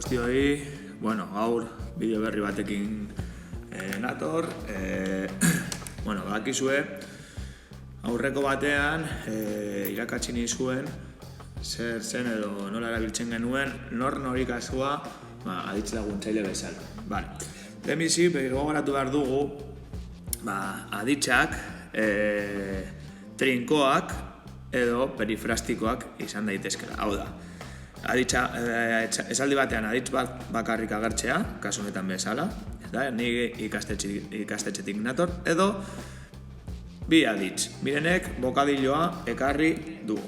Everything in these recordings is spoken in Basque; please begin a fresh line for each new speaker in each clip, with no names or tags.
guztioi, gaur bideo berri batekin nator. Bakizue, aurreko batean irakatsi nizuen zer zen edo nola erabiltzen genuen nori kasua aditz laguntzaile bezala. Lehenbizi, gogoratu behar dugu aditzak trinkoak edo perifrastikoak izan daitezkela. Hau da, esaldi batean aditz bat bakarrik agertzea, kasu honetan bezala, ni ikastetxetik nator, edo bi aditz, birenek bokadilloa ekarri du.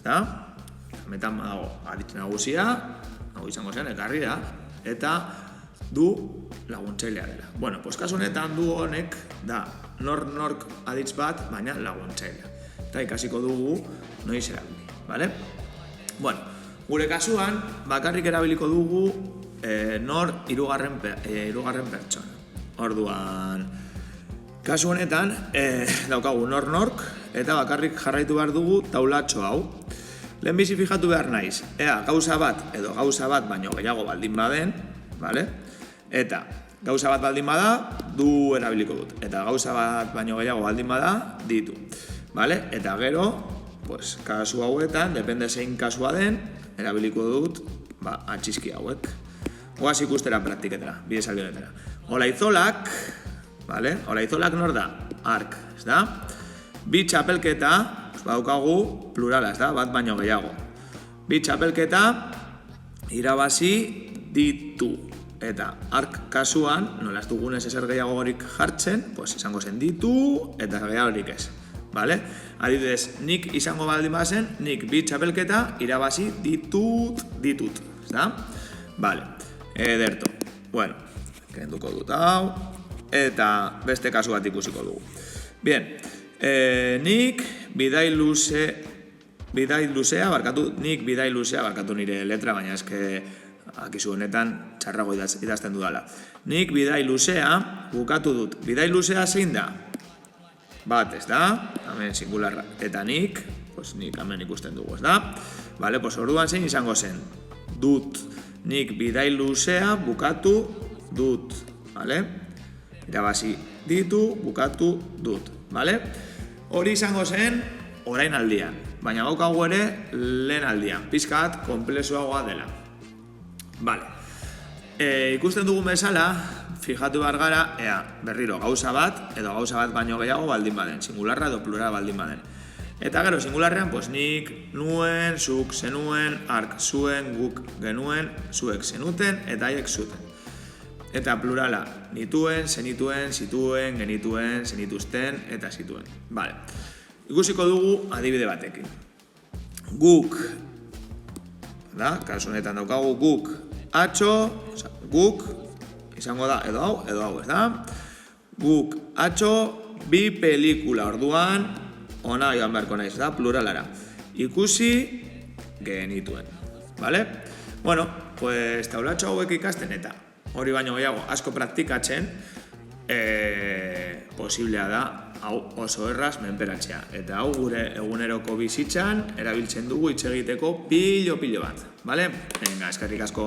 Hemetan dago aditz nagusia, hau izango zen ekarri da, eta du laguntzailea dela. Kasu honetan du honek da nork aditz bat, baina laguntzailea. Eta ikasiko dugu noiz erabili. Gure kasuan, bakarrik erabiliko dugu nor hirugarren pertsona. Orduan, kasu honetan, daukagu nork, eta bakarrik jarraitu behar dugu taulatxo hau. Lehenbizi fijatu behar naiz, gauza bat edo gauza bat baino gehiago baldin baden, eta gauza bat baldin bada, du erabiliko dut. Eta gauza bat baino gehiago baldin bada, ditu. Eta gero, kasu hauetan, depende zein kasua den, erabiliko dut atxizki hauek. Goaz ikustera praktiketara, bide esaldi honetara. Olaizolak nor da? Ark, ez da? Bi txapelketa, badaukagu plurala, ez da? Bat baino gehiago. Bi txapelketa irabazi ditu. Eta ark kasuan, nola ez dugunez ezer gehiago horik jartzen, izango zen ditu eta gehiago horik ez. Adibidez, nik izango baldin bazen, nik bi txapelketa irabazi ditut. Ezta? Ederto. Kenduko dut hau. Eta beste kasu bat ikusiko dugu. Bien, nik bidai luzea barkatu nire letra, baina eske akizu honetan txarrago idazten dudala. Nik bidai luzea bukatu dut. Bidai luzea zein da? Bat, ez da? Hemen singularra. Eta nik hemen ikusten dugu, ez da? Orduan zein izango zen? Dut. Nik bidai luzea bukatu dut. Irabazi ditu, bukatu dut. Hori izango zen orain aldian. Baina gaukagu ere lehen aldian. Pizkat konplexuagoa dela. Ikusten dugun bezala, fijatu behar gara, berriro gauza bat edo gauza bat baino gehiago baldin baden, singularra edo plurala baldin baden. Eta gero, singularrean, nik nuen, zuk zenuen, ark zuen, guk genuen, zuek zenuten, eta haiek zuten. Eta plurala, nituen, zenituen, zituen, genituen, zenituzten, eta zituen. Ikusiko dugu adibide batekin. Guk, kasu honetan daukagu, guk atxo, guk, izango da edo hau, ez da? Guk atxo bi pelikula, orduan, ona joan beharko naiz, da, pluralara. Ikusi genituen. Taulatxo hauek ikasten eta hori baino gehiago asko praktikatzen, posiblea da, hau oso erraz menperatzea. Eta hau gure eguneroko bizitzan erabiltzen dugu hitz egiteko pilo bat. Venga, eskerrik asko.